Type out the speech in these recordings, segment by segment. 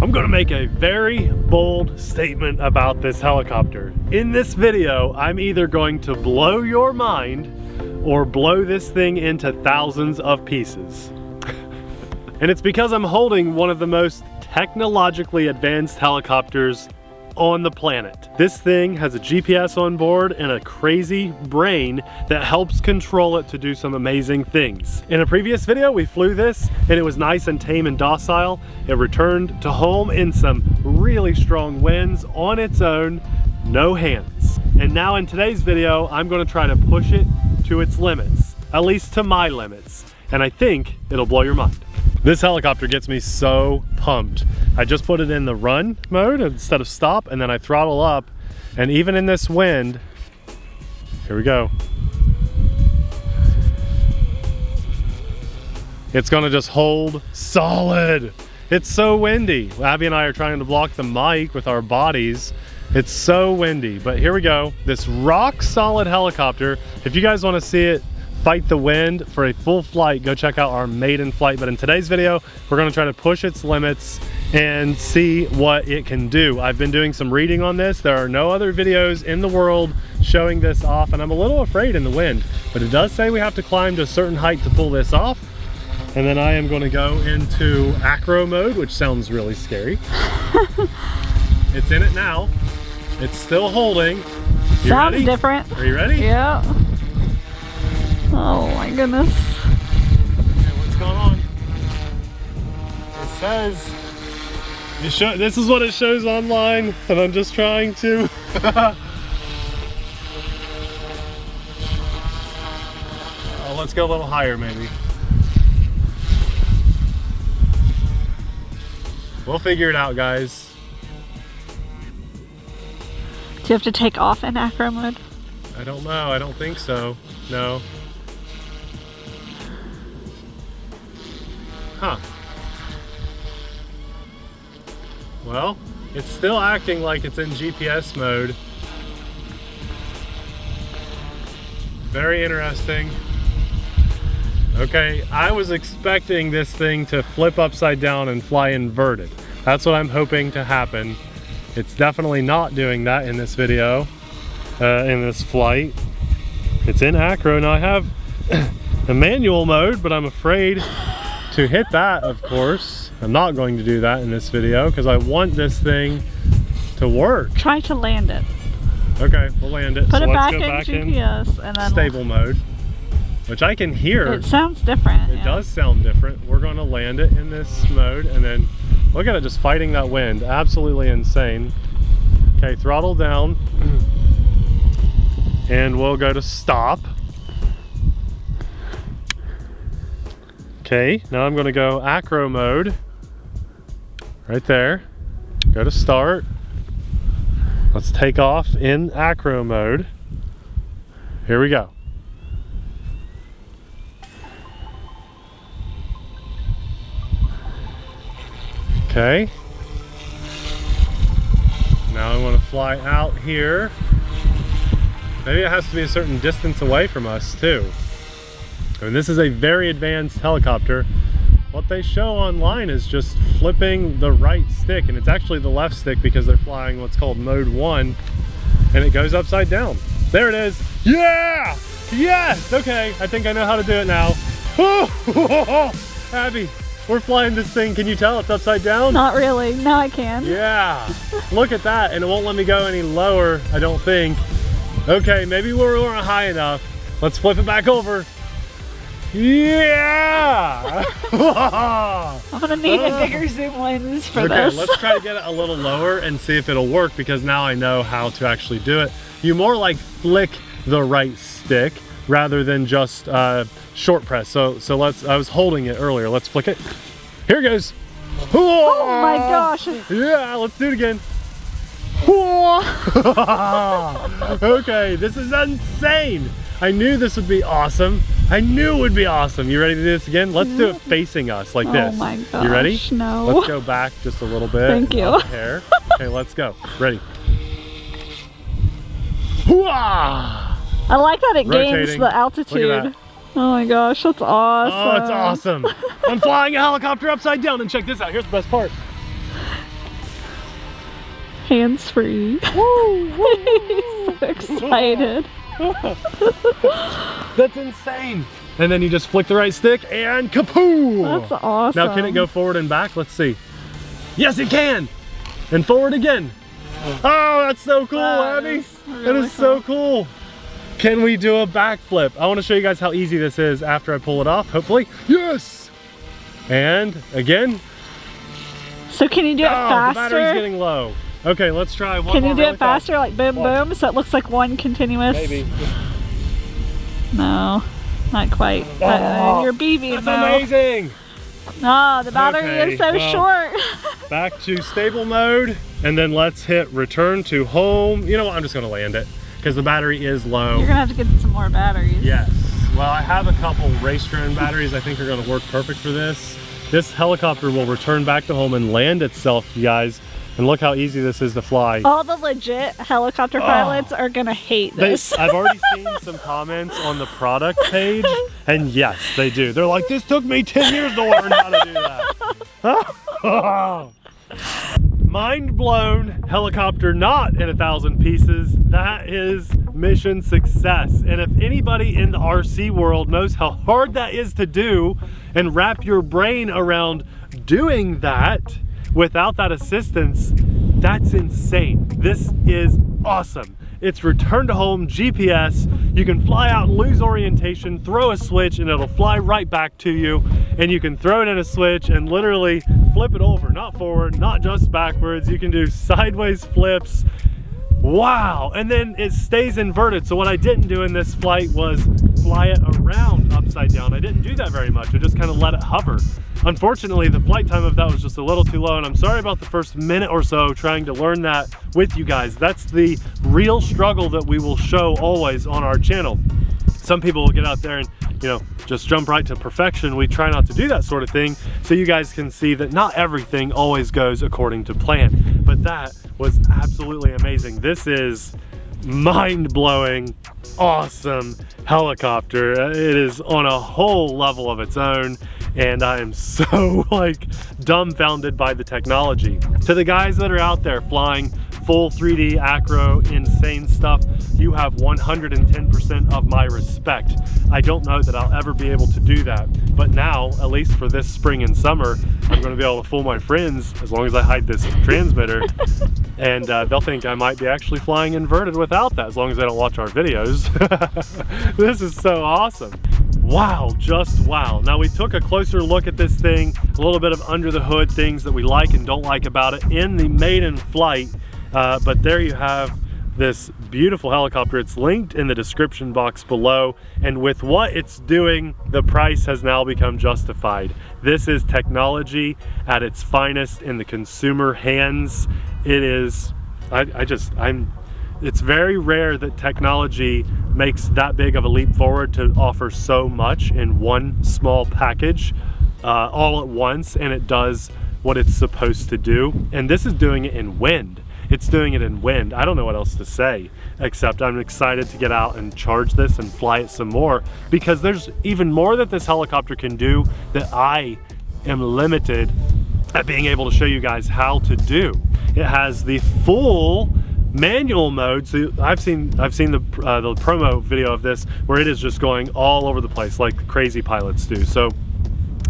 I'm gonna make a very bold statement about this helicopter. In this video, I'm either going to blow your mind or blow this thing into thousands of pieces. And it's because I'm holding one of the most technologically advanced helicopters on the planet. This thing has a GPS on board and a crazy brain that helps control it to do some amazing things. In a previous video, we flew this and it was nice and tame and docile. It returned to home in some really strong winds on its own, no hands. And now in today's video, I'm gonna try to push it to its limits, at least to my limits. And I think it'll blow your mind. This helicopter gets me so pumped. I just put it in the run mode instead of stop, and then I throttle up, and even in this wind, here we go. It's gonna just hold solid. It's so windy. Abby and I are trying to block the mic with our bodies. It's so windy, but here we go. This rock solid helicopter. If you guys wanna see it fight the wind for a full flight, go check out our maiden flight. But in today's video, we're gonna try to push its limits and see what it can do. I've been doing some reading on this. There are no other videos in the world showing this off, and I'm a little afraid in the wind, but it does say we have to climb to a certain height to pull this off. And then I am gonna go into acro mode, which sounds really scary. It's in it now. It's still holding. Sounds ready? Different. Are you ready? Yeah. Oh my goodness. Okay, what's going on? It says, this is what it shows online, and I'm just trying to. Oh, let's go a little higher maybe. We'll figure it out, guys. Do you have to take off in acro mode? I don't know, I don't think so. No. Huh. Well, it's still acting like it's in GPS mode. Very interesting. Okay, I was expecting this thing to flip upside down and fly inverted. That's what I'm hoping to happen. It's definitely not doing that in this video, in this flight. It's in acro. Now I have a manual mode, but I'm afraid to hit that, of course. I'm not going to do that in this video because I want this thing to work. Try to land it. Okay, we'll land it. Put So it let's back go in back GPS in and then stable mode, which I can hear. It sounds different. It does sound different. We're going to land it in this mode, and then look at it just fighting that wind. Absolutely insane. Okay, throttle down, and we'll go to stop. Okay, now I'm gonna go acro mode, right there. Go to start. Let's take off in acro mode. Here we go. Okay. Now I want to fly out here. Maybe it has to be a certain distance away from us too. I mean, this is a very advanced helicopter. What they show online is just flipping the right stick, and it's actually the left stick because they're flying what's called mode 1, and it goes upside down. There it is. Yeah! Yes! Okay, I think I know how to do it now. Oh, Abby, we're flying this thing. Can you tell it's upside down? Not really. Now I can. Yeah. Look at that, and it won't let me go any lower, I don't think. Okay, maybe we weren't high enough. Let's flip it back over. Yeah! I'm gonna need a bigger zoom lens for this. Okay, let's try to get it a little lower and see if it'll work, because now I know how to actually do it. You more like flick the right stick rather than just short press. So I was holding it earlier. Let's flick it. Here it goes. Oh my gosh. Yeah, let's do it again. Okay, this is insane. I knew this would be awesome. I knew it would be awesome. You ready to do this again? Let's do it facing us like this. Oh my gosh, you ready? No. Let's go back just a little bit. Thank you. Hair. Okay, let's go. Ready? I like that it gains rotating. the altitude. Oh my gosh, that's awesome. Oh, it's awesome. I'm flying a helicopter upside down, and check this out. Here's the best part. Hands-free. He's so excited. That's insane. And then you just flick the right stick and kapoo! That's awesome. Now can it go forward and back? Let's see. Yes, it can! And forward again. Oh, that's so cool, Abby. That is so cool. Can we do a backflip? I want to show you guys how easy this is after I pull it off, hopefully. Yes! And again. So can you do it faster? The battery's getting low. Okay, let's try one more. Can you do it faster, like boom, boom, so it looks like one continuous? Maybe. No, not quite. You're BB. That's amazing. Oh, the battery is so short. Back to stable mode, and then let's hit return to home. You know what, I'm just gonna land it, because the battery is low. You're gonna have to get some more batteries. Yes. Well, I have a couple race drone batteries I think are gonna work perfect for this. This helicopter will return back to home and land itself, you guys. And look how easy this is to fly. All the legit helicopter pilots are gonna hate this. I've already seen some comments on the product page, and yes, they do. They're like, this took me 10 years to learn how to do that. Mind blown. Helicopter not in 1,000 pieces. That is mission success. And if anybody in the RC world knows how hard that is to do and wrap your brain around doing that without that assistance, that's insane. This is awesome. It's return to home GPS. You can fly out and lose orientation, throw a switch, and it'll fly right back to you. And you can throw it in a switch and literally flip it over, not forward, not just backwards. You can do sideways flips. Wow, and then it stays inverted. So what I didn't do in this flight was fly it around upside down. I didn't do that very much. I just kind of let it hover. Unfortunately, the flight time of that was just a little too low, and I'm sorry about the first minute or so trying to learn that with you guys. That's the real struggle that we will show always on our channel. Some people will get out there and, you know, just jump right to perfection. We try not to do that sort of thing, so you guys can see that not everything always goes according to plan. But that was absolutely amazing. This is mind-blowing, awesome helicopter. It is on a whole level of its own, and I am so like dumbfounded by the technology. To the guys that are out there flying full 3D acro, insane stuff, you have 110% of my respect. I don't know that I'll ever be able to do that, but now, at least for this spring and summer, I'm going to be able to fool my friends as long as I hide this transmitter, and they'll think I might be actually flying inverted without that, as long as they don't watch our videos. This is so awesome. Wow, just wow. Now we took a closer look at this thing, a little bit of under the hood things that we like and don't like about it in the maiden flight. But there you have this beautiful helicopter. It's linked in the description box below, and with what it's doing, the price has now become justified. This is technology at its finest in the consumer hands. It is, it's very rare that technology makes that big of a leap forward to offer so much in one small package all at once, and it does what it's supposed to do. And this is doing it in wind. It's doing it in wind. I don't know what else to say, except I'm excited to get out and charge this and fly it some more, because there's even more that this helicopter can do that I am limited at being able to show you guys how to do. It has the full manual mode. So I've seen the promo video of this where it is just going all over the place like crazy pilots do. So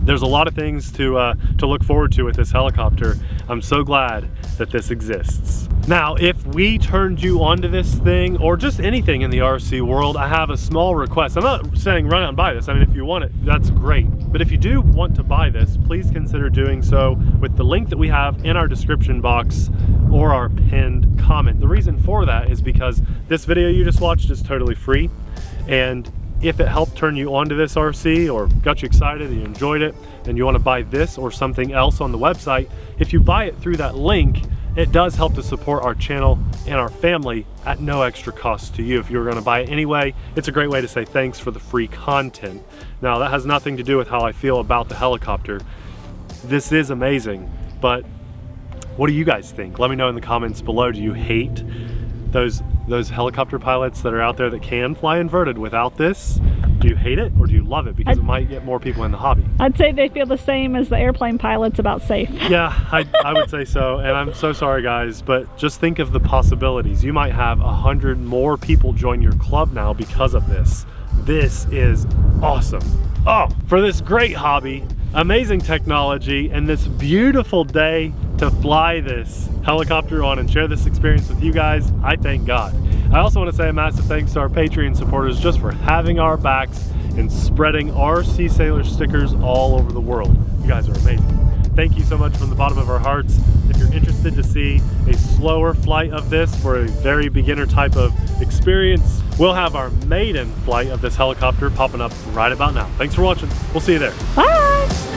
there's a lot of things to look forward to with this helicopter. I'm so glad that this exists. Now, if we turned you onto this thing, or just anything in the RC world, I have a small request. I'm not saying run out and buy this. I mean, if you want it, that's great. But if you do want to buy this, please consider doing so with the link that we have in our description box or our pinned comment. The reason for that is because this video you just watched is totally free, and if it helped turn you onto this RC or got you excited and you enjoyed it and you want to buy this or something else on the website, if you buy it through that link, it does help to support our channel and our family at no extra cost to you. If you're going to buy it anyway, it's a great way to say thanks for the free content. Now, that has nothing to do with how I feel about the helicopter. This is amazing, but what do you guys think? Let me know in the comments below. Do you hate those helicopter pilots that are out there that can fly inverted without this? Do you hate it or do you love it because it might get more people in the hobby? I'd say they feel the same as the airplane pilots about safe. Yeah, I would say so, and I'm so sorry guys, but just think of the possibilities. You might have 100 more people join your club now because of this. This is awesome. Oh, for this great hobby, amazing technology, and this beautiful day to fly this helicopter on and share this experience with you guys, I thank God. I also want to say a massive thanks to our Patreon supporters just for having our backs and spreading our TheRcSaylors stickers all over the world. You guys are amazing. Thank you so much from the bottom of our hearts. If you're interested to see a slower flight of this for a very beginner type of experience, we'll have our maiden flight of this helicopter popping up right about now. Thanks for watching. We'll see you there. Bye!